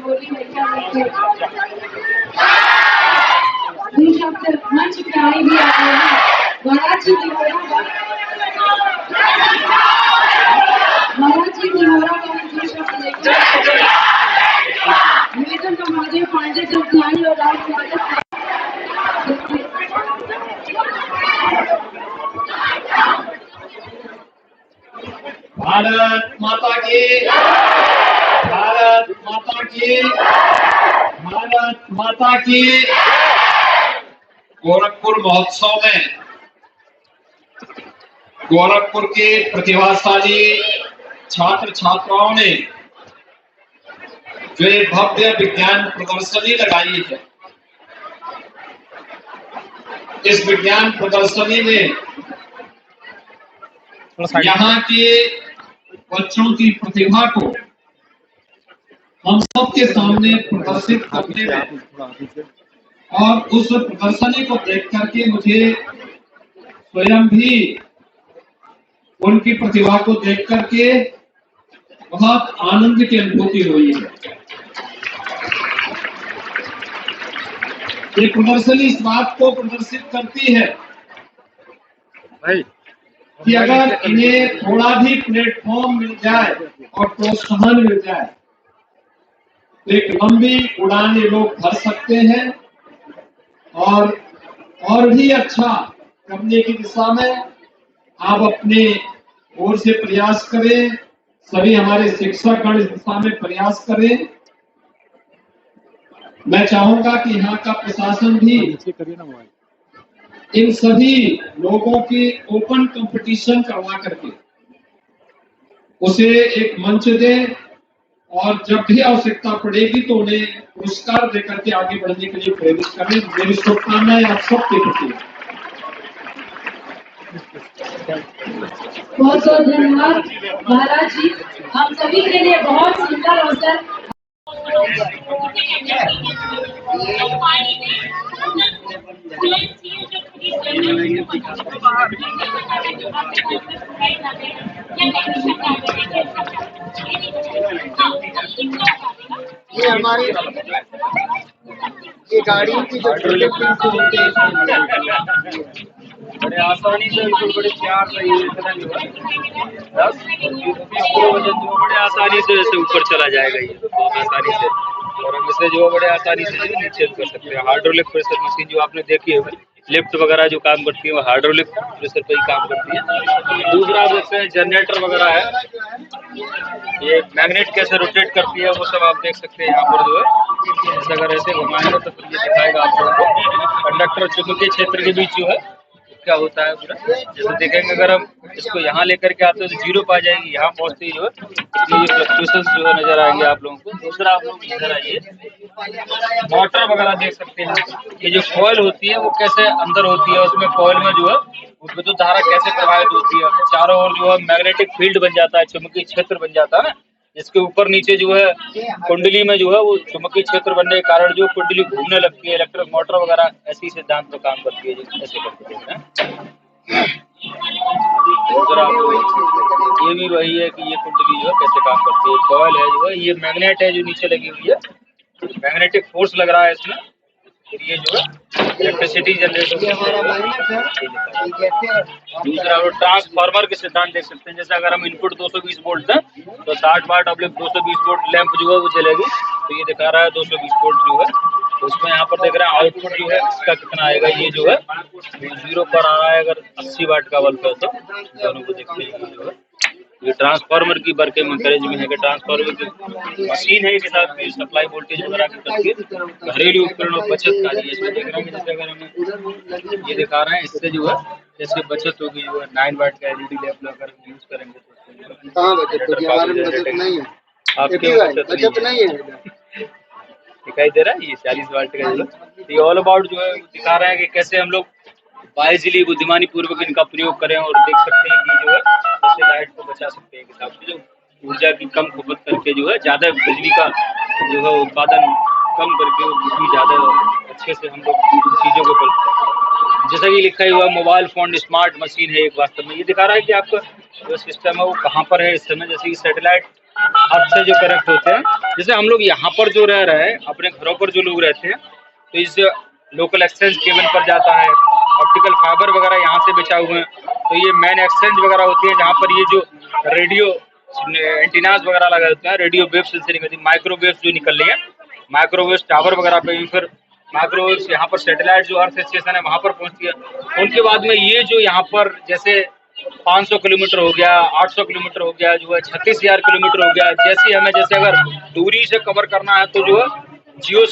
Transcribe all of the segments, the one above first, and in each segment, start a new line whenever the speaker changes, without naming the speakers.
बोली भैया मंच पे आई भी आ गए हैं। महाराज जी निहोरा निवेदन का महादेव पांडे जगदाई और राज स्वागत।
भारत माता की, भारत माता की, भारत माता की। गोरखपुर महोत्सव में गोरखपुर के प्रतिभाशाली छात्र छात्राओं ने जो एक भव्य विज्ञान प्रदर्शनी लगाई है, इस विज्ञान प्रदर्शनी में यहाँ के बच्चों की प्रतिभा को हम सबके सामने प्रदर्शित करने में और उस प्रदर्शनी को देख करके मुझे स्वयं भी उनकी प्रतिभा को देख करके बहुत आनंद की अनुभूति हुई है। ये प्रदर्शनी इस बात को प्रदर्शित करती है कि अगर इन्हें थोड़ा भी प्लेटफॉर्म मिल जाए और प्रोत्साहन मिल जाए तो एक लंबी उड़ान ये लोग भर सकते हैं और भी अच्छा करने की दिशा में आप अपने ओर से प्रयास करें। सभी हमारे शिक्षकगण इस दिशा में प्रयास करें। मैं चाहूंगा कि यहाँ का प्रशासन भी इन सभी लोगों की ओपन कंपटीशन करवा करके उसे एक मंच दे और जब भी आवश्यकता पड़ेगी तो उन्हें पुरस्कार देकर के आगे बढ़ने के लिए प्रेरित करें। मेरी शुभकामनाएं आप सबके प्रति।
बहुत बहुत धन्यवाद महाराज जी, हम सभी के लिए बहुत सुंदर अवसर।
ये हमारी ये गाड़ियों की जो छोटे पीस होते हैं
बड़े आसानी से बिल्कुल बड़े प्यार से ये इतना नहीं हुआ 10 किलो वजन जो बड़े आसानी से ऐसे ऊपर चला जाएगा। ये बहुत आसानी से, और हम इसे जो बड़े आसानी से नीचे कर सकते हैं। हाइड्रोलिक प्रेशर मशीन जो आपने देखी है, लिफ्ट वगैरह जो काम करती है वो हाइड्रोलिक प्रेशर पर ही काम करती है। दूसरा आप देखते हैं जनरेटर वगैरह है, ये मैग्नेट कैसे रोटेट करती है वो सब आप देख सकते हैं। यहाँ पर जो है ऐसे अगर ऐसे घुमाएंगे तो फिर ये दिखाएगा आप लोगों को कंडक्टर चुंबकीय क्षेत्र के बीच जो है क्या होता है पूरा। जैसे देखेंगे अगर हम इसको यहाँ लेकर के आते हैं तो जीरो पा जाएगी, यहाँ पहुँचते ही जो है ये फ्लक्चुएशंस जो है नजर आएंगे आप लोगों को। दूसरा आप लोग इधर आइए, मोटर वगैरह देख सकते हैं। ये जो कॉइल होती है वो कैसे अंदर होती है, उसमें कॉइल में जो है वो विद्युत धारा कैसे प्रवाहित होती है। चारों ओर जो है मैग्नेटिक फील्ड बन जाता है, चुंबकीय क्षेत्र बन जाता है ना, जिसके ऊपर नीचे जो है कुंडली में जो है वो चुंबकीय क्षेत्र बनने के कारण जो कुंडली घूमने लगती है। इलेक्ट्रिक मोटर वगैरह ऐसी सिद्धांत पर काम करती है, जो ऐसे करते हैं। ये भी वही है कि ये कुंडली जो है कैसे काम करती है। कॉइल है जो है, ये मैग्नेट है जो नीचे लगी हुई है, मैग्नेटिक फोर्स लग रहा है इसमें, फिर ये जो है इलेक्ट्रिसिटी जनरेट होती है। दूसरा वो ट्रांसफार्मर के सिद्धांत देख सकते हैं। जैसे अगर हम इनपुट 220 वोल्ट दें तो 60 वाट अब 220 वोल्ट लैंप जो है वो जलेगी। तो ये दिखा रहा है 220 वोल्ट जो है, तो उसमें यहाँ पर देख रहे हैं आउटपुट जो है इसका कितना आएगा। ये जो है 0 पर आ रहा है अगर 80 वाट का बल्ब है तो। दोनों को देखते हैं जो है ये ट्रांसफार्मर की वर्किंग में है कि ट्रांसफार्मर की मशीन है, इसके साथ सप्लाई वोल्टेज वगैरह की करके घरेलू उपकरण और बचत कार्य है। इसमें देख रहे हैं जैसे अगर हमें ये दिखा रहे हैं इससे जो है जैसे बचत होगी जो है 9 वाट का एलईडी लैंप अगर यूज करेंगे तो
कहाँ बचत होगी? हमारे बचत नहीं है,
आपके
बचत नहीं है।
दिखाई दे रहा है ये 40 वाट का जो है। ये ऑल अबाउट जो है दिखा रहे हैं कि कैसे हम लोग वाइजली बुद्धिमानी पूर्वक इनका प्रयोग करें और देख सकते हैं कि जो है कैसे लाइट को बचा सकते हैं। हिसाब से जो ऊर्जा की कम खपत करके जो है ज्यादा बिजली का जो है उत्पादन कम करके बिजली ज्यादा अच्छे से हम लोग चीजों को जैसा कि लिखा हुआ मोबाइल फोन स्मार्ट मशीन है एक वास्तव में। ये दिखा रहा है कि आपका जो सिस्टम है वो कहाँ पर है इस समय। जैसे कि सैटेलाइट अर्थ से जो कनेक्ट होते हैं जैसे हम लोग यहाँ पर जो रह रहे हैं, अपने घरों पर जो लोग रहते हैं, तो इस लोकल एक्सचेंज केबल पर जाता है, ऑप्टिकल फाइबर वगैरह यहाँ से बिछा हुए हैं। तो ये मेन एक्सचेंज वगैरह होती है जहाँ पर ये जो रेडियो एंटीनास वगैरह लगे होते हैं, रेडियो वेव्स से निकलती है, माइक्रोवेव्स जो निकल रही है, माइक्रोवेव्स टावर वगैरह पे, फिर माइक्रोवेव्स यहाँ पर सैटेलाइट जो अर्थ स्टेशन है वहाँ पर पहुँचती है। उनके बाद में ये जो यहाँ पर जैसे 500 किलोमीटर हो गया, 800 किलोमीटर हो गया, जो है 36,000 किलोमीटर हो गया, जैसे हमें जैसे अगर दूरी से कवर करना है तो जो है जियो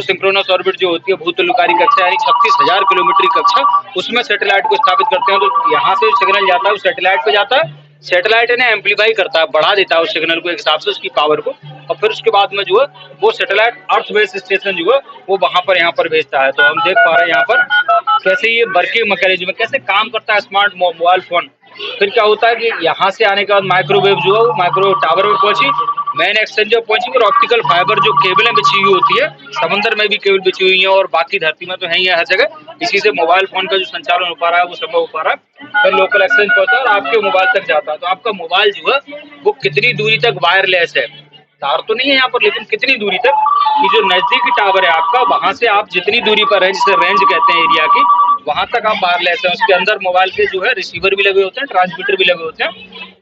सिंक्रोनस ऑर्बिट जो होती है भूतलकारी कक्षा यानी 36,000 किलोमीटर की कक्षा, उसमें सैटेलाइट को स्थापित करते हैं। तो यहाँ से सिग्नल जाता है वो सैटेलाइट पे जाता है, सैटेलाइट इन्हें एम्पलीफाई करता है, बढ़ा देता है उस सिग्नल को एक हिसाब से उसकी पावर को, और फिर उसके बाद में जो है वो सैटेलाइट अर्थ बेस स्टेशन जो है वो वहां पर यहाँ पर भेजता है। तो हम देख पा रहे हैं यहाँ पर कैसे ये वर्किंग मैकेनिज्म कैसे काम करता है स्मार्ट मोबाइल फोन। फिर क्या होता है कि यहाँ से आने के बाद माइक्रोवेव जो है वो माइक्रो टावर में पहुंची, मेन एक्सचेंजर पहुंची, और ऑप्टिकल फाइबर जो केबलें बिछी हुई होती है, समुद्र में भी केबल बिछी हुई है और बाकी धरती में तो है ही है हर जगह, इसी से मोबाइल फोन का जो संचालन हो पा रहा है वो संभव हो पा रहा है। फिर लोकल एक्सचेंज पहुंचता है और आपके मोबाइल तक जाता है। तो आपका मोबाइल जो है वो कितनी दूरी तक वायरलेस है, तार तो नहीं है यहाँ पर, लेकिन कितनी दूरी तक, कि जो नजदीकी टावर है आपका वहां से आप जितनी दूरी पर है, जिसे रेंज कहते हैं एरिया की, वहां तक आप वायरलेस है। उसके अंदर मोबाइल के जो है रिसीवर भी लगे होते हैं, ट्रांसमीटर भी लगे होते हैं।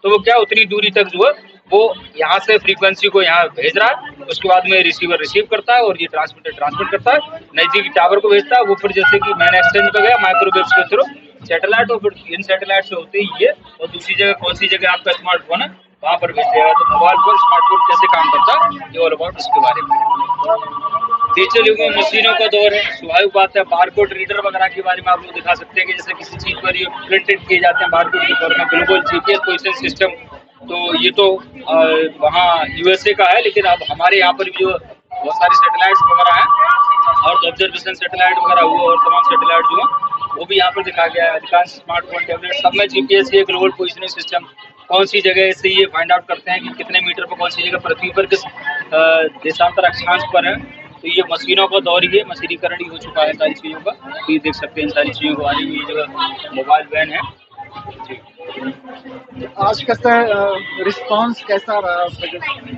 तो वो क्या उतनी दूरी तक जो है वो यहाँ से फ्रीक्वेंसी को यहाँ भेज रहा है, उसके बाद में रिसीवर रिसीव करता है और ये ट्रांसमीटर ट्रांसमिट करता है, नजदीकी टावर को भेजता है। वो फिर जैसे कि मैंने एक्सचेंज पे गया माइक्रोवेव्स के थ्रू सैटेलाइट, और फिर इन सैटेलाइट से होते ही ये और दूसरी जगह कौन सी जगह आपका स्मार्टफोन है वहां पर भेज देगा। तो मोबाइल फोन स्मार्टफोन कैसे काम करता है ये ऑल अबाउट उसके बारे में। डिजिटल युग में मशीनों का दौर है, स्वाभाविक बात है। बारकोड रीडर वगैरह के बारे में आप लोग दिखा सकते हैं कि जैसे किसी चीज पर ये प्रिंटेड किए जाते हैं बारकोड के फॉर्म में, ग्लोबल जीपीएस पोजीशन सिस्टम। तो ये तो वहाँ यूएसए का है, लेकिन अब हमारे यहाँ पर भी जो बहुत सारे सैटेलाइट्स वगैरह हैं और ऑब्जर्वेशन सैटेलाइट वगैरह हुआ और तमाम सैटेलाइट जो है वो भी यहाँ पर दिखा गया है। अधिकांश स्मार्टफोन टैबलेट सब में जीपीएस ये ग्लोबल पोजिशनिंग सिस्टम, कौन सी जगह से ये फाइंड आउट करते हैं कि कितने मीटर पर कौन सी जगह पृथ्वी पर किस देशांतर अक्षांश पर है। तो ये मशीनों का दौर ही है, मशीनीकरण ही हो चुका है सारी चीज़ों का। तो ये देख सकते हैं इन सारी चीज़ों को आने में ये जगह मोबाइल वैन है जी।
आज कैसा रिस्पांस कैसा रहा?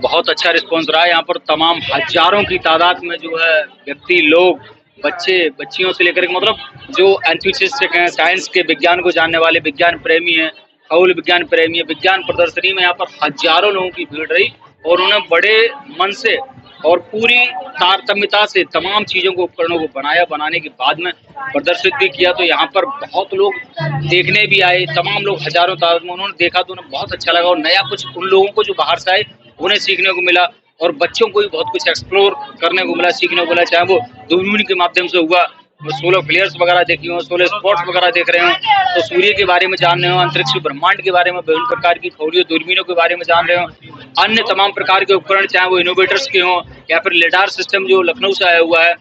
बहुत अच्छा रिस्पांस रहा है। यहाँ पर तमाम हजारों की तादाद में जो है व्यक्ति, लोग, बच्चे, बच्चियों से लेकर मतलब जो एंथुसियास्टिक हैं, साइंस के विज्ञान को जानने वाले विज्ञान प्रेमी हैं, खगोल विज्ञान प्रेमी है, विज्ञान प्रदर्शनी में यहाँ पर हजारों लोगों की भीड़ रही और उन्हें बड़े मन से और पूरी तारतम्यता से तमाम चीज़ों को, उपकरणों को बनाने के बाद में प्रदर्शित भी किया। तो यहाँ पर बहुत लोग देखने भी आए, तमाम लोग हजारों तादाद में, उन्होंने देखा तो उन्हें बहुत अच्छा लगा और नया कुछ उन लोगों को जो बाहर से आए उन्हें सीखने को मिला और बच्चों को भी बहुत कुछ एक्सप्लोर करने को मिला, सीखने को मिला, चाहे वो दूरबीन के माध्यम से हुआ, सोलर फ्लेयर्स वगैरह देखी हो, सोलर स्पॉट्स वगैरह देख रहे हो, तो सूर्य के बारे में जान रहे हो, अंतरिक्ष ब्रह्मांड के बारे में, विभिन्न प्रकार की खगोलीय दूरबीनों के बारे में जान रहे हो, अन्य तमाम प्रकार के उपकरण चाहे वो इनोवेटर्स के हों या फिर लिडार सिस्टम जो लखनऊ से आया हुआ है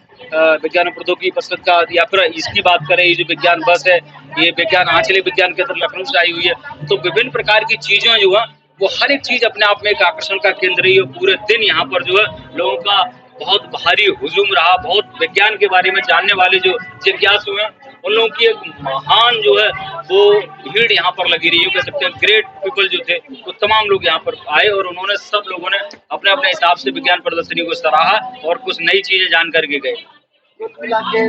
विज्ञान प्रौद्योगिकी परिषद का, या फिर इसकी बात करें ये जो विज्ञान बस है ये विज्ञान आंचलिक विज्ञान केंद्र लखनऊ से आई हुई है। तो विभिन्न प्रकार की चीजें जो है वो हर एक चीज अपने आप में एक आकर्षण का केंद्र रही है। पूरे दिन यहाँ पर जो है लोगों का बहुत भारी हुजूम रहा, बहुत विज्ञान के बारे में जानने वाले जो जिज्ञासु हैं उन लोगों की एक महान जो है वो भीड़ यहाँ पर लगी रही है। कह सकते हैं ग्रेट पीपल जो थे वो तमाम लोग यहाँ पर आए और उन्होंने सब लोगों ने अपने अपने हिसाब से विज्ञान प्रदर्शनी को सराहा और कुछ नई चीजें जान करके गए।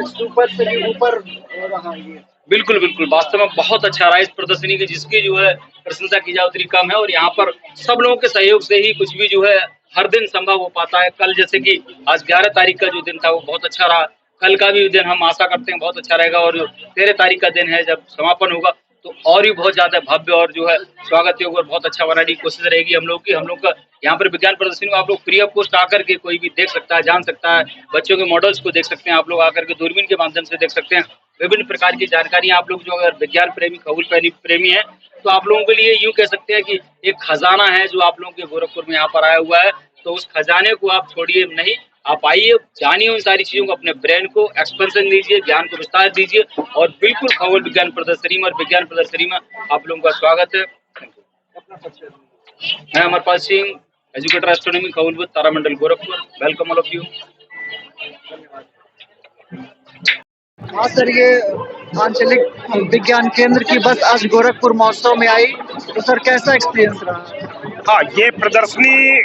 सुपर से भी ऊपर हो रहा है।
बिल्कुल बिल्कुल, वास्तव में बहुत अच्छा रहा इस प्रदर्शनी की, जिसकी जो है प्रशंसा की जाए उतनी कम है और यहाँ पर सब लोगों के सहयोग से ही कुछ भी जो है हर दिन संभव हो पाता है। कल जैसे कि आज 11 तारीख का जो दिन था वो बहुत अच्छा रहा, कल का भी दिन हम आशा करते हैं बहुत अच्छा रहेगा और जो 13 तारीख का दिन है जब समापन होगा तो और भी बहुत ज्यादा भव्य और जो है स्वागत योग और बहुत अच्छा बनाने की कोशिश रहेगी हम लोग की। हम लोग का यहाँ पर विज्ञान प्रदर्शनी में आप लोग फ्री ऑफ कॉस्ट आकर के कोई भी देख सकता है, जान सकता है, बच्चों के मॉडल्स को देख सकते हैं, आप लोग आकर के दूरबीन के माध्यम से देख सकते हैं, विभिन्न प्रकार की जानकारी। आप लोग जो अगर विज्ञान प्रेमी, खगोल प्रेमी है तो आप लोगों के लिए यूँ कह सकते हैं कि एक खजाना है जो आप लोगों के गोरखपुर में यहाँ पर आया हुआ है। तो उस खजाने को आप छोड़िए नहीं, आप आइए, जानिए उन सारी चीजों को, अपने ब्रेन को एक्सपेंशन दीजिए, ज्ञान को विस्तार दीजिए और बिल्कुल खगोल विज्ञान प्रदर्शनी में और विज्ञान प्रदर्शनी में आप लोगों का स्वागत है। मैं अमरपाल सिंह, एजुकेटर एस्ट्रोनॉमी, खगोल तारामंडल Gorakhpur. Welcome all of you.
हाँ सर, ये
आंचलिक विज्ञान केंद्र की बस आज गोरखपुर महोत्सव में आई, तो सर कैसा एक्सपीरियंस रहा?
हाँ, ये प्रदर्शनी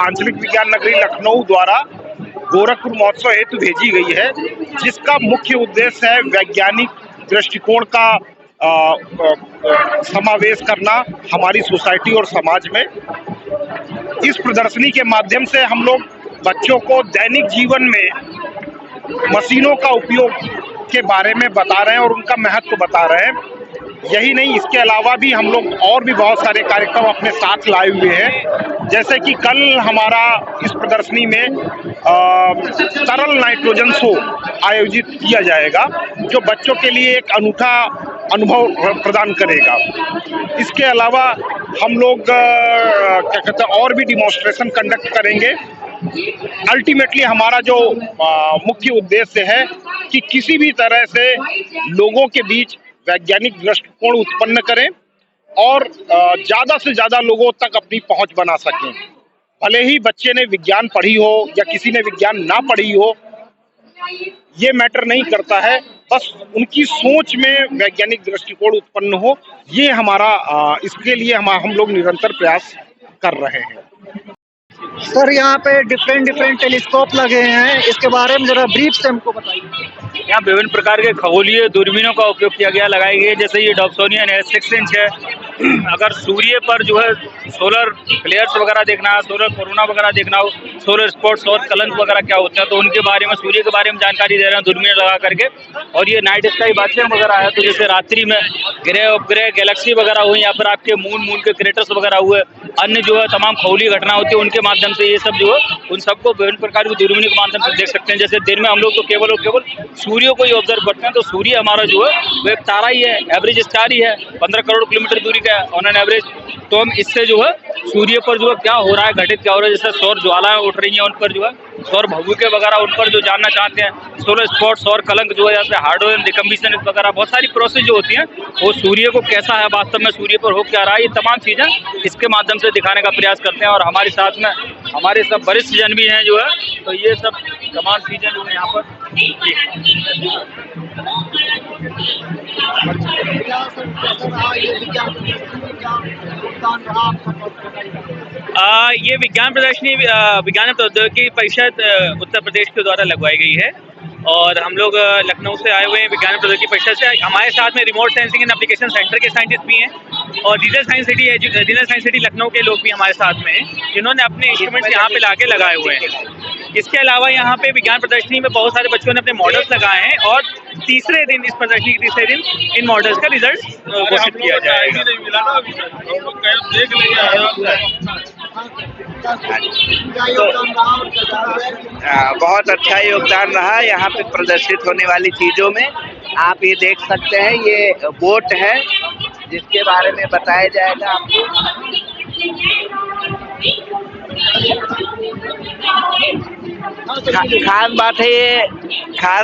आंचलिक विज्ञान नगरी लखनऊ द्वारा गोरखपुर महोत्सव हेतु भेजी गई है, जिसका मुख्य उद्देश्य है वैज्ञानिक दृष्टिकोण का समावेश करना हमारी सोसाइटी और समाज में। इस प्रदर्शनी के माध्यम से हम लोग बच्चों को दैनिक जीवन में मशीनों का उपयोग के बारे में बता रहे हैं और उनका महत्व बता रहे हैं। यही नहीं, इसके अलावा भी हम लोग और भी बहुत सारे कार्यक्रम अपने साथ लाए हुए हैं। जैसे कि कल हमारा इस प्रदर्शनी में तरल नाइट्रोजन शो आयोजित किया जाएगा, जो बच्चों के लिए एक अनूठा अनुभव प्रदान करेगा। इसके अलावा हम लोग क्या कहते हैं और भी डिमॉन्स्ट्रेशन कंडक्ट करेंगे। अल्टीमेटली हमारा जो मुख्य उद्देश्य है कि किसी भी तरह से लोगों के बीच वैज्ञानिक दृष्टिकोण उत्पन्न करें और ज़्यादा से ज़्यादा लोगों तक अपनी पहुंच बना सकें। भले ही बच्चे ने विज्ञान पढ़ी हो या किसी ने विज्ञान ना पढ़ी हो, ये मैटर नहीं करता है, बस उनकी सोच में वैज्ञानिक दृष्टिकोण उत्पन्न हो। ये हमारा इसके लिए हम लोग निरंतर प्रयास कर रहे हैं।
सर यहाँ पे डिफरेंट टेलीस्कोप लगे हैं, इसके बारे में जरा ब्रीफ से हमको बताइए।
यहाँ विभिन्न प्रकार के खगोलीय दूरबीनों का उपयोग किया गया, लगाई गई, जैसे ये डॉब्सोनियन है 6 इंच है। अगर सूर्य पर जो है सोलर फ्लेयर्स वगैरह देखना है, सोलर कोरोना वगैरह देखना हो, सोलर स्पॉट्स और कलंक वगैरह क्या होते हैं, तो उनके बारे में, सूर्य के बारे में जानकारी दे रहे हैं दूरबीन लगा करके। और ये नाइट स्काई वाचर वगैरह है, तो जैसे रात्रि में ग्रह उपग्रह गैलेक्सी वगैरह हुई या फिर आपके मून के क्रेटर्स वगैरह हुए, अन्य जो है तमाम खगोलीय घटना होती है, उनके माध्यम से ये सब जो है उन सबको विभिन्न प्रकार की दूरबीन के माध्यम से देख सकते हैं। जैसे दिन में हम लोग तो केवल और केवल सूर्य को ही ऑब्जर्व करते हैं, तो सूर्य हमारा जो है वो एक तारा ही है, एवरेज स्टार ही है, 15 करोड़ किलोमीटर दूरी का है ऑन एन एवरेज। तो हम इससे जो है सूर्य पर जो है क्या हो रहा है, घटित क्या हो रहा है, जैसे सौर ज्वालाएं उठ रही हैं उन पर जो है, सौर भभूके वगैरह उन पर जो जानना चाहते हैं, सोलर स्पॉट्स और कलंक जो है, जैसे हार्डवेयर डिकम्बिशन वगैरह बहुत सारी प्रोसेस जो होती हैं, वो सूर्य को कैसा है वास्तव में, सूर्य पर हो क्या रहा है, ये तमाम चीज़ें इसके माध्यम से दिखाने का प्रयास करते हैं। और हमारे साथ में हमारे सब वरिष्ठ जन भी हैं जो है, तो ये सब तमाम चीज़ें जो है यहाँ पर ये विज्ञान प्रदर्शनी विज्ञान प्रौद्योगिकी परिषद उत्तर प्रदेश के द्वारा लगवाई गई है। और हम लोग लखनऊ से आए हुए हैं विज्ञान प्रौद्योगिकी परिषद से। हमारे साथ में remote sensing and application centre के साइंटिस्ट भी हैं और रीजनल साइंस सिटी लखनऊ के लोग भी हमारे साथ में हैं, जिन्होंने अपने इंस्ट्रूमेंट्स यहाँ पे लाके लगाए हुए हैं। इसके अलावा यहाँ पे विज्ञान प्रदर्शनी में बहुत सारे बच्चों ने अपने मॉडल्स लगाए हैं और तीसरे दिन, इस प्रदर्शनी के तीसरे दिन इन मॉडल्स का रिजल्ट घोषित किया जाएगा।
बहुत अच्छा योगदान रहा यहाँ पे प्रदर्शित होने वाली चीजों में। आप ये देख सकते हैं, ये बोट है जिसके बारे में बताया जाएगा आपको। खास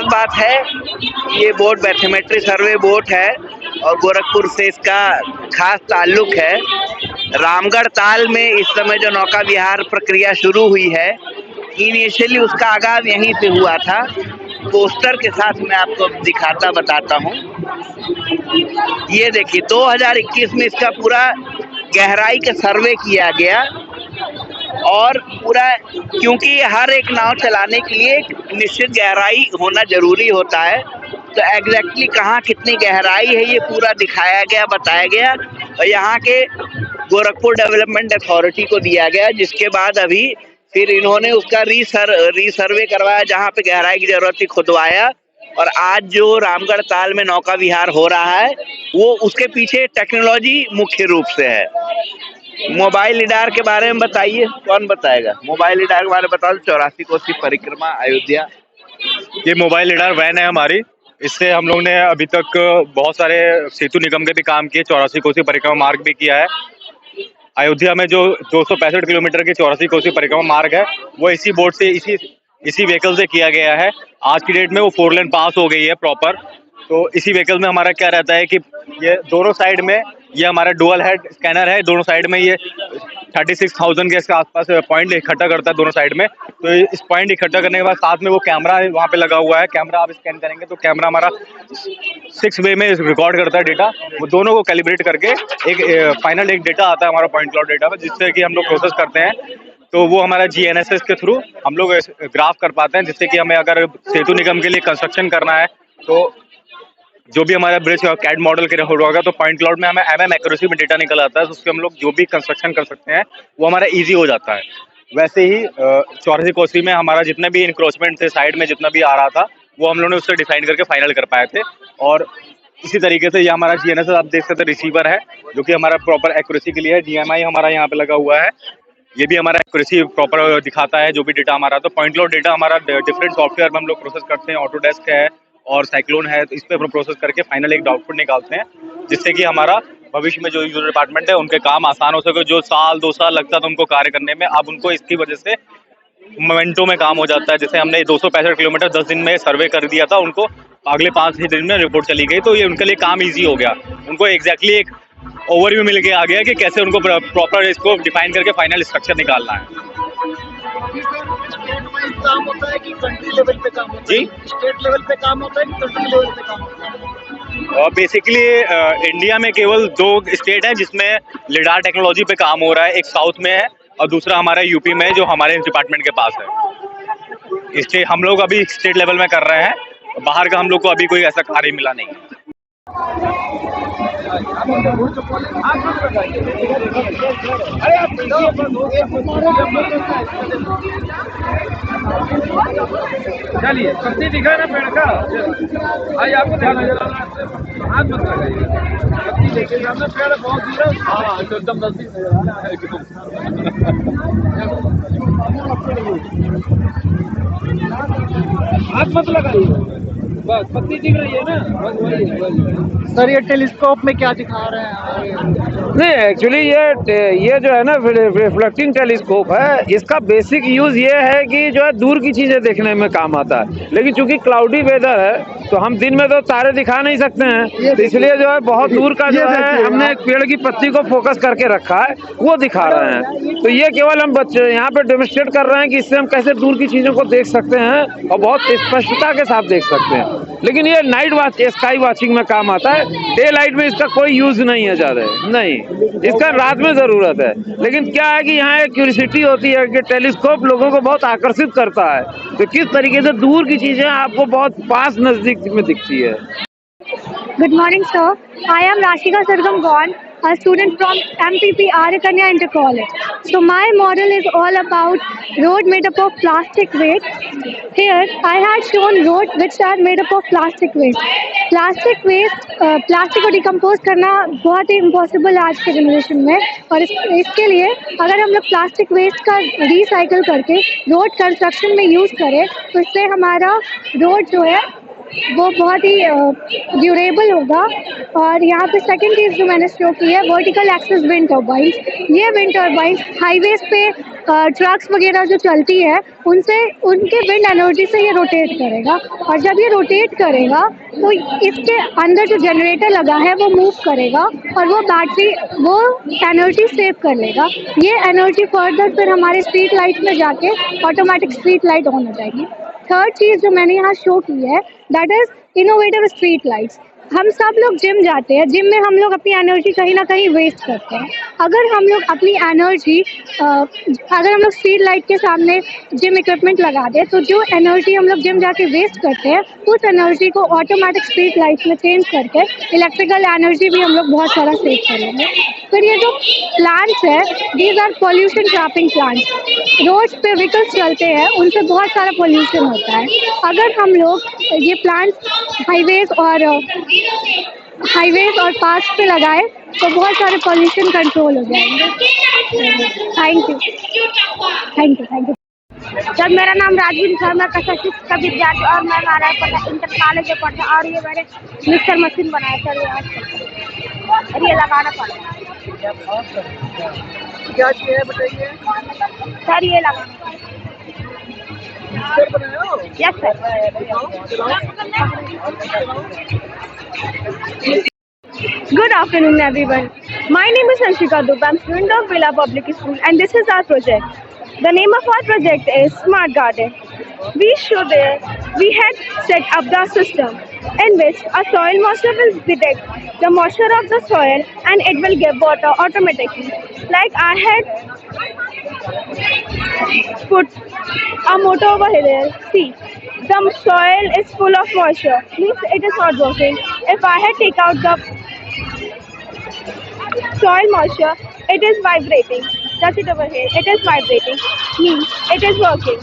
बात है ये बोट बैथोमेट्री सर्वे बोट है और गोरखपुर से इसका खास ताल्लुक है। रामगढ़ ताल में इस समय जो नौका विहार प्रक्रिया शुरू हुई है, इनिशियली उसका आगाज यहीं से हुआ था। पोस्टर के साथ मैं आपको बताता हूँ। ये देखिए 2021 में इसका पूरा गहराई का सर्वे किया गया और पूरा, क्योंकि हर एक नाव चलाने के लिए एक निश्चित गहराई होना जरूरी होता है, तो एग्जैक्टली कहाँ कितनी गहराई है ये पूरा दिखाया गया, बताया गया और यहाँ के गोरखपुर डेवलपमेंट अथॉरिटी को दिया गया, जिसके बाद अभी फिर इन्होंने उसका रीसर्वे करवाया, जहाँ पे गहराई की जरूरत थी खुदवाया। और आज जो रामगढ़ ताल में नौका विहार हो रहा है वो उसके पीछे टेक्नोलॉजी मुख्य रूप से है। मोबाइल लिडार के बारे में बताइए, कौन बताएगा? मोबाइल लिडार के बारे में बता दो। 84 कोसी परिक्रमा अयोध्या,
ये मोबाइल लिडार वैन है हमारी। इससे हम लोग ने अभी तक बहुत सारे सेतु निगम के भी काम किए, 84 कोसी परिक्रमा मार्ग भी किया है। अयोध्या में जो 265 किलोमीटर की 84 कोसी परिक्रमा मार्ग है वो इसी बोट से, इसी व्हीकल से किया गया है। आज की डेट में वो 4 लेन पास हो गई है प्रॉपर। तो इसी व्हीकल में हमारा क्या रहता है कि ये दोनों साइड में ये हमारा डुअल हेड स्कैनर है, दोनों साइड में ये 36,000 के इसके आसपास पॉइंट इकट्ठा करता है दोनों साइड में। तो इस पॉइंट इकट्ठा करने के बाद साथ में वो कैमरा वहाँ पे लगा हुआ है, कैमरा आप स्कैन करेंगे तो कैमरा हमारा 6 वे में रिकॉर्ड करता है डेटा। वो दोनों को कैलिब्रेट करके एक फाइनल एक डेटा आता है हमारा पॉइंट क्लाउड डेटा में, जिससे कि हम लोग प्रोसेस करते हैं। तो वो हमारा GNSS के थ्रू हम लोग ग्राफ कर पाते हैं, जिससे कि हमें अगर सेतु निगम के लिए कंस्ट्रक्शन करना है तो जो भी हमारा ब्रिज कैड मॉडल के होगा तो पॉइंट क्लाउड में हमें MM एक्यूरेसी में डेटा निकल आता है, तो उससे हम लोग जो भी कंस्ट्रक्शन कर सकते हैं वो हमारा इजी हो जाता है। वैसे ही 84 कोसी में हमारा जितने भी इंक्रोचमेंट थे साइड में जितना भी आ रहा था वो हम लोगों ने उससे डिफाइन करके फाइनल कर पाए थे। और इसी तरीके से ये हमारा GNSS आप देख सकते हैं रिसीवर है जो कि हमारा प्रॉपर एक्यूरेसी के लिए है। DMI हमारा यहाँ पे लगा हुआ है, ये भी हमारा एक्यूरेसी प्रॉपर दिखाता है जो भी डेटा हमारा। तो पॉइंट क्लाउड डेटा हमारा डिफरेंट सॉफ्टवेयर में हम लोग प्रोसेस करते हैं, ऑटोडेस्क है और साइक्लोन है, तो इस पे प्रोसेस करके फाइनल एक आउटपुट निकालते हैं, जिससे कि हमारा भविष्य में जो यूजर डिपार्टमेंट है उनके काम आसान हो सके। जो साल 2 साल लगता था उनको कार्य करने में, अब उनको इसकी वजह से मोमेंटो में काम हो जाता है। जैसे हमने 265 किलोमीटर 10 दिन में सर्वे कर दिया था, उनको अगले 5 दिन में रिपोर्ट चली गई, तो ये उनके लिए काम ईजी हो गया। उनको एग्जैक्टली एक ओवरव्यू मिल के आ गया कि कैसे उनको प्रॉपर इसको डिफाइन करके फाइनल स्ट्रक्चर निकालना है।
काम होता है कि कंट्री लेवल पे काम होता है? जी, स्टेट लेवल पे काम होता है कि कंट्री लेवल पे काम होता है?
और बेसिकली इंडिया में केवल 2 स्टेट हैं जिसमें लिडार टेक्नोलॉजी पे काम हो रहा है, एक साउथ में है और दूसरा हमारा यूपी में है जो हमारे डिपार्टमेंट के पास है। इसलिए हम लोग अभी स्टेट लेवल में कर रहे हैं, बाहर का हम लोग को अभी कोई ऐसा कार्य मिला नहीं है।
चलिए पत्ती दिखा ना पेड़ का, भाई आपको ध्यान हाथ मत लगाइए, पत्ती देखिए सामने पेड़ बहुत दूर है। हाँ एकदम नजदीक हाथ मत लगाइए, बस पत्ती दिख रही है ना, बस वही।
सर ये टेलीस्कोप में क्या दिखा रहे हैं?
नहीं एक्चुअली ये जो है ना रिफ्लेक्टिंग टेलीस्कोप है, इसका बेसिक यूज ये है कि जो है दूर की चीजें देखने में काम आता है। लेकिन चूंकि क्लाउडी वेदर है तो हम दिन में तो तारे दिखा नहीं सकते हैं, तो इसलिए जो है बहुत दूर का जो है हमने एक पेड़ की पत्ती को फोकस करके रखा है, वो दिखा रहे हैं। तो ये केवल हम बच्चे यहाँ पे डेमोन्स्ट्रेट कर रहे हैं कि इससे हम कैसे दूर की चीजों को देख सकते हैं और बहुत स्पष्टता के साथ देख सकते हैं। लेकिन ये नाइट वॉच स्काई वॉचिंग में काम आता है, डे लाइट में इसका कोई यूज नहीं है ज्यादा, नहीं, इसका रात में जरूरत है। लेकिन क्या है कि यहाँ एक क्यूरियोसिटी होती है कि टेलीस्कोप लोगों को बहुत आकर्षित करता है, तो किस तरीके से दूर की चीजें आपको बहुत पास नजदीक में दिखती है।
Good morning, sir. I am Rashika Sargam Gaun, a student from MPP Arya Kanya Inter College. So my model is all about road made up of plastic waste. Here I had shown road which are made up of plastic waste. Plastic waste, plastic को decompose करना बहुत ही impossible है आज के generation में, और इसके लिए अगर हम लोग प्लास्टिक वेस्ट का रिसाइकल करके रोड कंस्ट्रक्शन में यूज़ करें तो इससे हमारा रोड जो है वो बहुत ही ड्यूरेबल होगा। और यहाँ पे सेकंड चीज़ जो मैंने शो की है वर्टिकल एक्सेस विंड टर्बाइंस। ये विंड टर्बाइंस हाईवेज पे ट्रक्स वगैरह जो चलती है उनसे उनके विंड एनर्जी से ये रोटेट करेगा, और जब ये रोटेट करेगा तो इसके अंदर जो जनरेटर लगा है वो मूव करेगा और वो बैटरी वो एनर्जी सेव कर लेगा। ये एनर्जी फर्दर फिर हमारे स्ट्रीट लाइट में जाके ऑटोमेटिक स्ट्रीट लाइट ऑन हो जाएगी। थर्ड चीज़ जो मैंने यहाँ शो की है that is innovative street lights. हम सब लोग जिम जाते हैं, जिम में हम लोग अपनी एनर्जी कहीं ना कहीं वेस्ट करते हैं। अगर हम लोग अपनी एनर्जी अगर हम लोग स्ट्रीट लाइट के सामने जिम इक्विपमेंट लगा दें तो जो एनर्जी हम लोग जिम जाके वेस्ट करते हैं उस एनर्जी को ऑटोमेटिक स्ट्रीट लाइट में चेंज करके इलेक्ट्रिकल एनर्जी भी हम लोग बहुत सारा सेव कर लेंगे। फिर ये जो प्लांट्स है these are pollution trapping plants. Roads पे व्हीकल्स चलते हैं उनसे बहुत सारा पॉल्यूशन होता है। अगर हम लोग ये प्लांट्स हाईवेज और पार्क्स पे लगाए तो बहुत सारे पॉल्यूशन कंट्रोल हो जाएंगे। Thank you. सर मेरा नाम राजवीर सर, मैं प्रशासनिक का विद्यार्थी और मैं हमारा इंटर कॉलेज में पढ़ता और ये मैंने मिक्सर मशीन बनाया सर, ये आज और ये लगाना पड़ेगा।
क्या चाहिए बताइए
सर, ये लगाना yes sir. Good afternoon everyone. My name is Anshika Dubey. I'm student of Villa Public School and this is our project. The name of our project is Smart Garden. We had set up the system in which a soil moisture will detect the moisture of the soil and it will give water automatically. Like I had put a motor over here. See, the soil is full of moisture. Means it is not working. If I had take out the soil moisture, it is vibrating. Touch it over here. It is vibrating. Means it is working.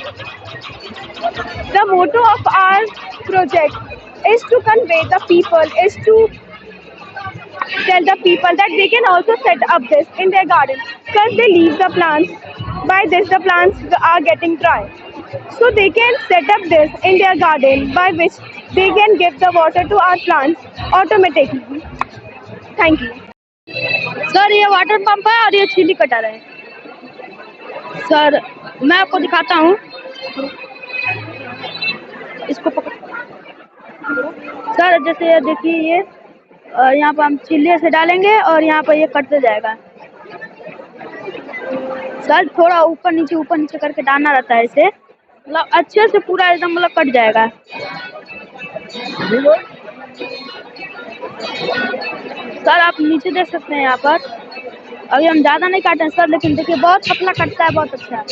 The motto of our project is to convey the people, is to tell the people that they can also set up this in their garden because they leave the plants. By this, the plants are getting dry. So they can set up this in their garden by which they can give the water to our plants automatically. Thank you. Sir ये water pump है और ये chilli cutter है। Sir मैं आपको दिखाता हूँ, इसको पकड़। सर जैसे ये देखिए, ये यहाँ पर हम चिल्ली से डालेंगे और यहाँ पर ये कटते जाएगा। सर थोड़ा ऊपर नीचे करके डालना रहता है इसे, मतलब अच्छे से पूरा एकदम मतलब कट जाएगा। सर आप नीचे देख सकते हैं यहाँ पर, अभी हम ज़्यादा नहीं काटे सर, लेकिन देखिए बहुत पतला कटता है, बहुत अच्छा।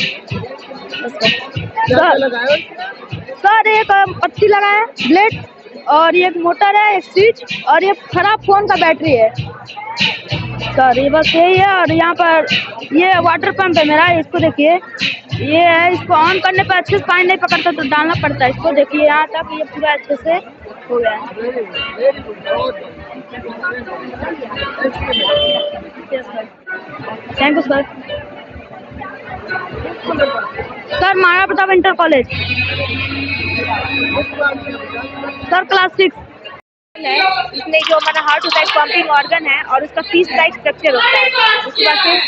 सर एक पत्ती लगा है, ब्लेड, और ये एक मोटर है, एक स्विच, और ये खराब फोन का बैटरी है। सर ये बस यही है। और यहाँ पर ये वाटर पंप है मेरा, इसको देखिए, ये है, इसको ऑन करने पर अच्छे से पानी नहीं पकड़ता तो डालना पड़ता है इसको। देखिए यहाँ तक ये पूरा अच्छे से हो गया है। Thank you sir. Sir Maharana Pratap inter college, sir class 6 है। इसमें जो हमारा हार्ट होता है पंपिंग ऑर्गन है और उसका पीस लाइक स्ट्रक्चर होता है। उसके बाद फिर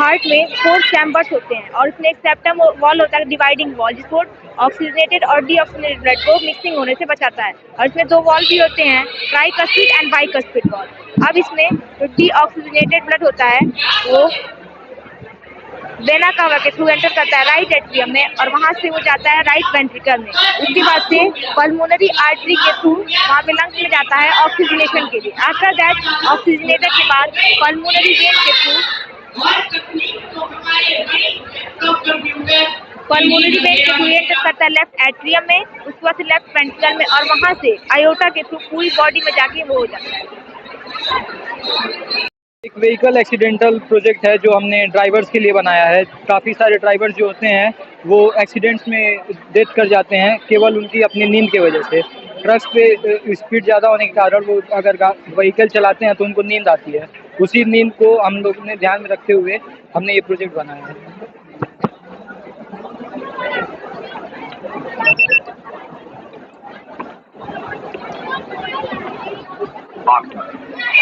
हार्ट में 4 चैम्बर्स होते हैं और इसमें एक सेप्टम वॉल होता है, डिवाइडिंग वॉल, जिसको ऑक्सीजनेटेड और डीऑक्सीजनेटेड ब्लड को मिक्सिंग होने से बचाता है। और इसमें 2 वॉल भी होते हैं, ट्राइकस्पिड एंड बाइकस्पिड वॉल। अब इसमें जो डीऑक्सीजनेटेड ब्लड होता है वो वेना कवा के थ्रू एंटर करता है राइट एट्रियम में और वहां से वो जाता है राइट वेंट्रिकल में। उसके बाद से पल्मोनरी आर्टरी के थ्रू वहां पे लंग्स में जाता है ऑक्सीजनेशन के लिए। आफ्टर दैट ऑक्सीजनेटर के बाद पल्मोनरी वेन के थ्रू एंटर करता है लेफ्ट एट्रियम में, उसके बाद से लेफ्ट वेंट्रिकल में और वहां से आयोटा के थ्रू पूरी बॉडी में जाके वो हो जाता है।
एक व्हीकल एक्सीडेंटल प्रोजेक्ट है जो हमने ड्राइवर्स के लिए बनाया है। काफ़ी सारे ड्राइवर्स जो होते हैं वो एक्सीडेंट्स में डेथ कर जाते हैं केवल उनकी अपनी नींद की वजह से। ट्रक्स पे स्पीड ज़्यादा होने के कारण वो अगर व्हीकल चलाते हैं तो उनको नींद आती है। उसी नींद को हम लोग ने ध्यान में रखते हुए हमने ये प्रोजेक्ट बनाया है।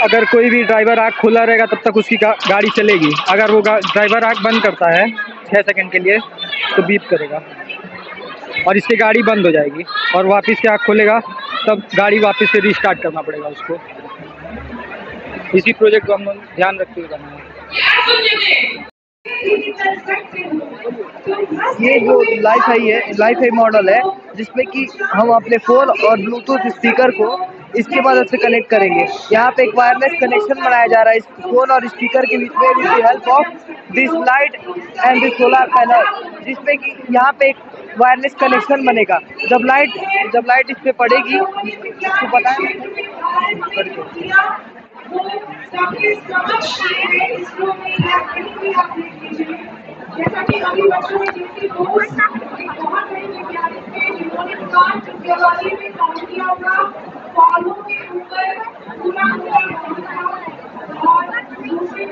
अगर कोई भी ड्राइवर आँख खुला रहेगा तब तक उसकी गाड़ी चलेगी। अगर वो ड्राइवर आँख बंद करता है 6 सेकंड के लिए तो बीप करेगा और इससे गाड़ी बंद हो जाएगी और वापस से आँख खोलेगा तब गाड़ी वापस से रिस्टार्ट करना पड़ेगा उसको। इसी प्रोजेक्ट को हम ध्यान रखते हुए बनाए।
ये जो लाइफ मॉडल है जिसमें कि हम अपने फ़ोन और ब्लूटूथ स्पीकर को इसके मदद से कनेक्ट करेंगे। यहाँ पे एक वायरलेस कनेक्शन बनाया जा रहा है इस फ़ोन और स्पीकर के बीच में with the help of this light and this solar panel, जिसमें कि यहाँ पे एक वायरलेस कनेक्शन बनेगा। जब लाइट इस पे पड़ेगी इसको पता है
जैसा कि अभी बच्चों ने जिसकी बहुत नई विद्यार्थी थे जिन्होंने दिवाली में काम किया होगा, फॉलों के ऊपर पूरा और दूसरे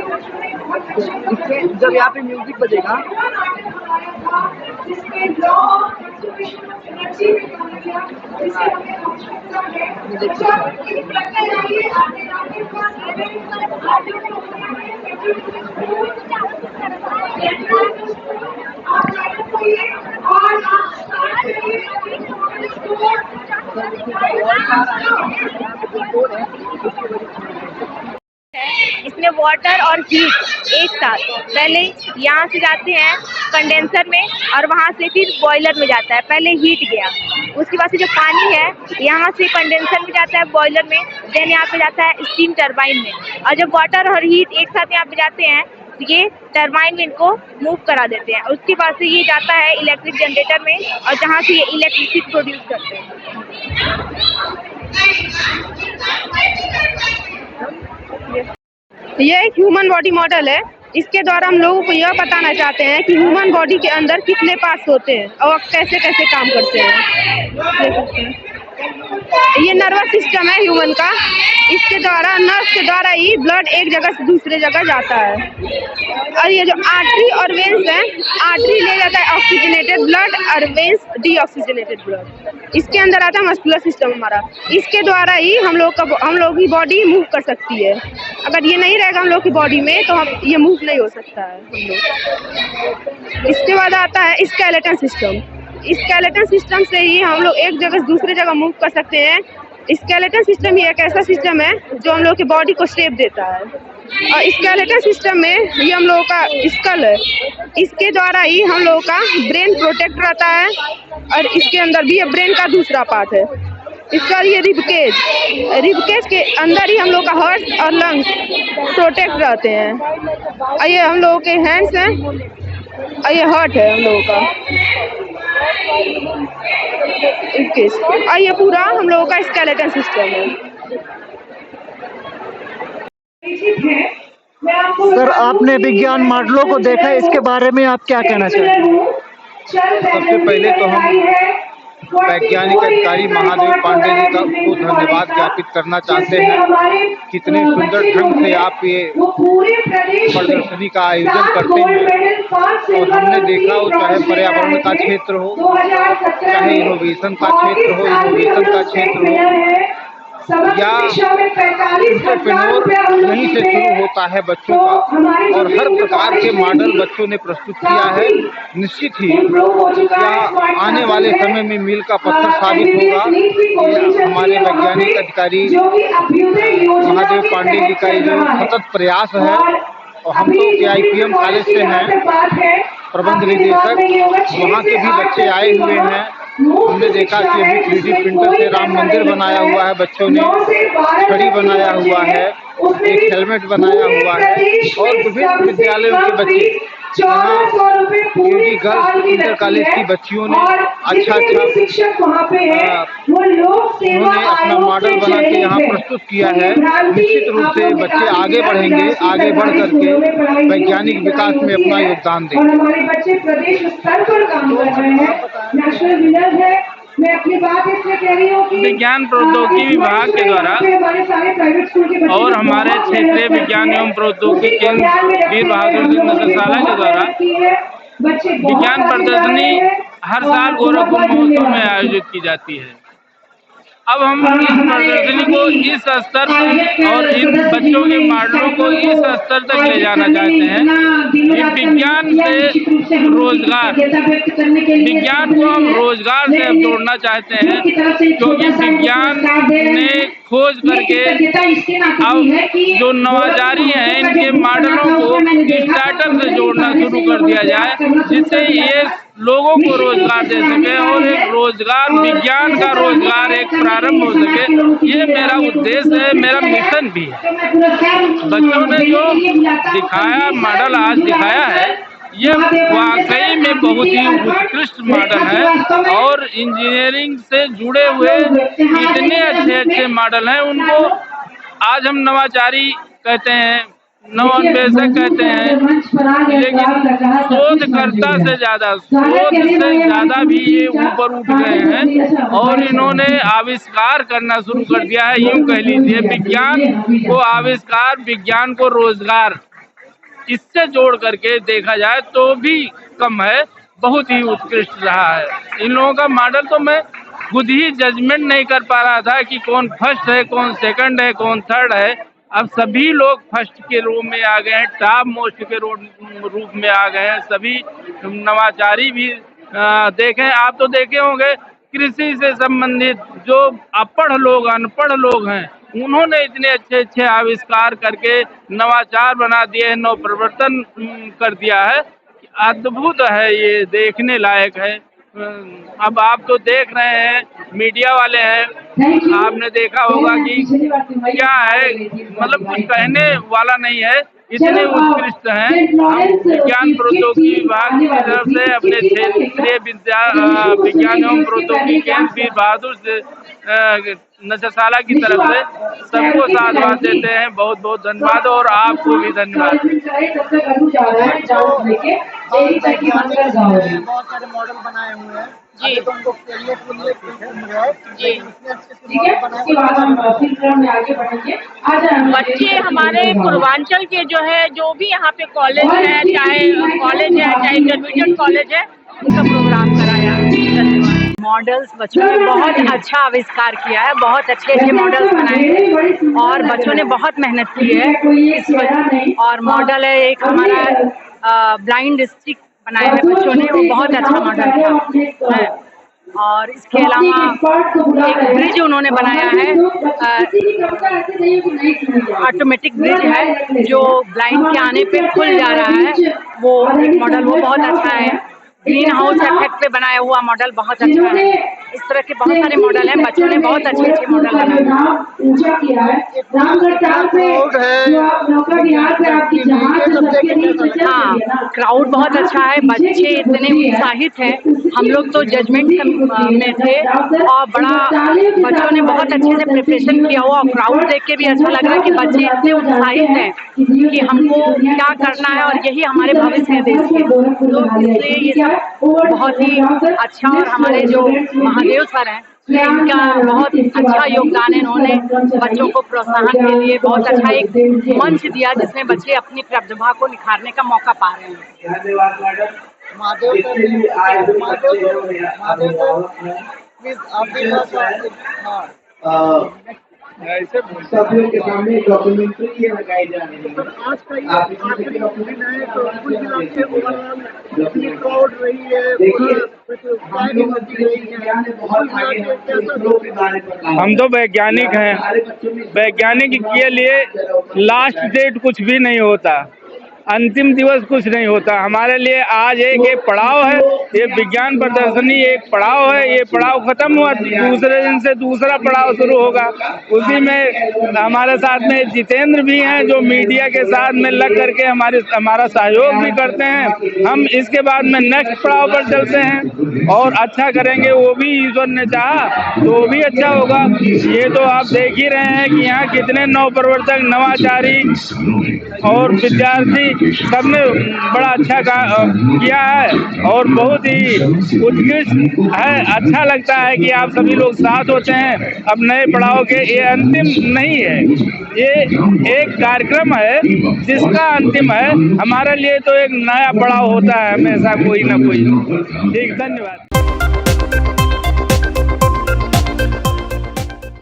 बच्चों ने बहुत अच्छे
जब यहाँ पे म्यूजिक बजेगा
जिसमें law of conservation of energy में काम किया, जिसे हमें आवश्यकता है।
ये वाटर और हीट एक साथ पहले यहाँ से जाते हैं कंडेंसर में और वहाँ से फिर बॉयलर में जाता है। पहले हीट गया, उसके बाद से जो पानी है यहाँ से कंडेंसर में जाता है बॉयलर में, देन यहाँ पे जाता है स्टीम टरबाइन में, और जब वाटर और हीट एक साथ यहाँ पे जाते हैं ये टरबाइन में इनको मूव करा देते हैं। उसके बाद से ये जाता है इलेक्ट्रिक जनरेटर में और जहाँ से ये इलेक्ट्रिसिटी प्रोड्यूस करते हैं।
ये एक ह्यूमन बॉडी मॉडल है। इसके द्वारा हम लोगों को यह बताना चाहते हैं कि ह्यूमन बॉडी के अंदर कितने पार्ट्स होते हैं और कैसे कैसे काम करते हैं। ये नर्वस सिस्टम है ह्यूमन का। इसके द्वारा नर्व के द्वारा ही ब्लड एक जगह से दूसरे जगह जाता है। और ये जो आर्टरी और वेंस है, आर्टरी ले जाता है ऑक्सीजनेटेड ब्लड और वेंस डीऑक्सीजनेटेड ब्लड। इसके अंदर आता है मस्कुलर सिस्टम हमारा। इसके द्वारा ही हम लोग की बॉडी मूव कर सकती है। अगर ये नहीं रहेगा हम लोग की बॉडी में तो हम ये मूव नहीं हो सकता है हम लोग। इसके बाद आता है स्केलेटन सिस्टम। स्केलेटन सिस्टम से ही हम लोग एक जगह से दूसरे जगह मूव कर सकते हैं। स्केलेटन सिस्टम ही एक ऐसा सिस्टम है जो हम लोग की बॉडी को शेप देता है। और स्केलेटन सिस्टम में ये हम लोगों का स्कल है। इसके द्वारा ही हम लोगों का ब्रेन प्रोटेक्ट रहता है और इसके अंदर भी ये ब्रेन का दूसरा पार्ट है। इसका ये रिबकेज के अंदर ही हम लोग का हार्ट और लंग्स प्रोटेक्ट रहते हैं। और ये हम लोगों के हैंड्स हैं और ये हार्ट है हम लोगों का। और ये पूरा हम लोगों का स्केलेटन सिस्टम है।
सर, आपने विज्ञान मॉडलों को देखा है, इसके बारे में आप क्या कहना चाहेंगे?
सबसे पहले तो हम वैज्ञानिक अधिकारी महादेव पांडे जी का को धन्यवाद ज्ञापित करना चाहते हैं। कितने सुंदर ढंग से आप ये प्रदर्शनी का आयोजन करते हैं। और हमने देखा हो चाहे पर्यावरण का क्षेत्र हो, चाहे इनोवेशन का क्षेत्र हो, इनोवेशन का क्षेत्र हो, या एंटरप्रेन्योर यहीं से शुरू होता है बच्चों का। और हर प्रकार के मॉडल बच्चों ने प्रस्तुत किया है। निश्चित ही या आने वाले समय में मील का पत्थर साबित होगा। ये हमारे वैज्ञानिक अधिकारी महादेव पांडे जी का ये जो सतत प्रयास है। और हम तो KIPM कॉलेज से हैं, प्रबंध निदेशक, वहाँ के भी बच्चे आए हुए हैं। हमने देखा कि अभी 3D प्रिंटर से राम मंदिर बनाया हुआ है, बच्चों ने छड़ी बनाया हुआ है, एक हेलमेट बनाया हुआ है। और विभिन्न विद्यालयों के बच्चे, KD गर्ल्स इंटर कॉलेज की बच्चियों ने अच्छा उन्होंने अपना मॉडल बना के यहाँ प्रस्तुत किया है। निश्चित रूप से बच्चे आगे बढ़ेंगे, आगे बढ़ करके वैज्ञानिक विकास में अपना योगदान देंगे।
हमारे बच्चे प्रदेश स्तर पर काम कर रहे हैं, नेशनल विनर है। मैं अपनी बात इसलिए कह रही हूँ कि
विज्ञान प्रौद्योगिकी विभाग के द्वारा और हमारे क्षेत्रीय विज्ञान एवं प्रौद्योगिकी केंद्र वीर बहादुर सिंह नगरशाला के द्वारा विज्ञान प्रदर्शनी हर साल गोरखपुर महोत्सव में आयोजित की जाती है। अब हम इस प्रदर्शनी को इस स्तर और इन बच्चों के मॉडलों को इस स्तर तक ले जाना चाहते हैं कि विज्ञान से रोजगार, विज्ञान को हम रोजगार से अब जोड़ना चाहते हैं। क्योंकि विज्ञान ने खोज करके अब जो नवाचारी हैं इनके मॉडलों को स्टार्टअप से जोड़ना शुरू कर दिया जाए, जिससे ये लोगों को रोजगार दे सके और एक रोजगार, विज्ञान का रोजगार एक प्रारंभ हो सके। ये मेरा उद्देश्य है, मेरा मिशन भी है। बच्चों ने जो दिखाया, मॉडल आज दिखाया है, ये वाकई में बहुत ही उत्कृष्ट मॉडल है। और इंजीनियरिंग से जुड़े हुए इतने अच्छे अच्छे मॉडल हैं, उनको आज हम नवाचारी कहते हैं, नवोन्वेषक कहते हैं, लेकिन शोधकर्ता से ज़्यादा, शोध से ज़्यादा भी ये ऊपर उठ गए हैं और इन्होंने आविष्कार करना शुरू कर दिया है। यूँ कह लीजिए विज्ञान को आविष्कार, विज्ञान को रोजगार, इससे जोड़ करके देखा जाए तो भी कम है, बहुत ही उत्कृष्ट रहा है। इन लोगों का मॉडल तो मैं खुद ही जजमेंट नहीं कर पा रहा था कि कौन फर्स्ट है, कौन सेकंड है, कौन थर्ड है। अब सभी लोग फर्स्ट के रूप में आ गए हैं, टॉप मोस्ट के रूप में आ गए हैं। सभी नवाचारी भी देखें, आप तो देखे होंगे, कृषि से संबंधित जो अपढ़ लोग, अनपढ़ लोग हैं,
उन्होंने इतने अच्छे अच्छे आविष्कार करके नवाचार बना दिए हैं, नव प्रवर्तन कर दिया है, अद्भुत है, ये देखने लायक है। अब आप तो देख रहे हैं, मीडिया वाले हैं, आपने देखा होगा कि क्या है, मतलब कुछ कहने वाला नहीं है, इतने उत्कृष्ट हैं। हम विज्ञान प्रौद्योगिकी विभाग की तरफ से अपने क्षेत्रीय विज्ञान एवं प्रौद्योगिकी केंद्र वीर बहादुर नशशाला की तरफ से सबको साधुवाद देते हैं। बहुत बहुत धन्यवाद और आपको भी धन्यवाद।
बहुत सारे मॉडल बनाए हुए हैं
जी
तो उनको खेलने के लिए मिल रहा है
जी
ठीक है, उसके बाद हम फिर क्रम में आगे बढ़ेंगे।
बच्चे हमारे पूर्वांचल के जो है, जो भी यहाँ पे कॉलेज है, चाहे कॉलेज है चाहे इंटरमीडिएट कॉलेज है, उनका प्रोग्राम कराया।
मॉडल्स बच्चों ने बहुत अच्छा आविष्कार किया है, बहुत अच्छे अच्छे मॉडल्स बनाए हैं और बच्चों ने बहुत मेहनत की है। और मॉडल है एक हमारा ब्लाइंड स्टिक बनाया है बच्चों ने, वो बहुत अच्छा मॉडल था। और इसके अलावा एक ब्रिज उन्होंने बनाया है, ऑटोमेटिक ब्रिज है जो ब्लाइंड के आने पे खुल जा रहा है, वो मॉडल वो बहुत अच्छा है। ग्रीन हाउस इफेक्ट पे बनाया हुआ मॉडल बहुत अच्छा है। इस तरह के बहुत सारे मॉडल हैं, बच्चों ने बहुत अच्छे अच्छे मॉडल बनाए। हाँ, क्राउड बहुत अच्छा है, बच्चे इतने उत्साहित हैं। हम लोग तो जजमेंट में थे और बच्चों ने बहुत अच्छे से प्रिपरेशन किया हुआ, और क्राउड देख के भी अच्छा लग रहा है कि बच्चे इतने उत्साहित हैं कि हमको क्या करना है और यही हमारे भविष्य है देश के। तो इसलिए ये सब बहुत ही अच्छा, और हमारे जो महादेव सर हैं इनका बहुत अच्छा योगदान है। इन्होंने बच्चों को प्रोत्साहन के लिए बहुत अच्छा एक मंच दिया जिसमें बच्चे अपनी प्रतिभा को निखारने का मौका पा रहे हैं।
सभी के सामने डॉक्यूमेंट्री ये लगाई जा रही है। आज का ये आखिरी दिन है तो कुछ आपके ओवरऑल कितनी क्राउड रही है,
हम तो वैज्ञानिक हैं, वैज्ञानिक के लिए लास्ट डेट कुछ भी नहीं होता, अंतिम दिवस कुछ नहीं होता। हमारे लिए आज एक पड़ाव है, ये विज्ञान प्रदर्शनी एक पड़ाव है। ये पड़ाव खत्म हुआ, दूसरे दिन से दूसरा पड़ाव शुरू होगा। उसी में हमारे साथ में जितेंद्र भी हैं जो मीडिया के साथ में लग करके हमारा सहयोग भी करते हैं। हम इसके बाद में नेक्स्ट पड़ाव पर चलते हैं और अच्छा करेंगे, वो भी ईश्वर ने चाहा तो वो भी अच्छा होगा। ये तो आप देख ही रहे हैं कि यहाँ कितने नवप्रवर्तक, नवाचारी और विद्यार्थी सबने बड़ा अच्छा किया है और बहुत ही उत्कृष्ट है। अच्छा लगता है कि आप सभी लोग साथ होते हैं अब नए पड़ाव के। ये अंतिम नहीं है, ये एक कार्यक्रम है जिसका अंतिम है। हमारे लिए तो एक नया पड़ाव होता है हमेशा कोई ना कोई। ठीक, धन्यवाद।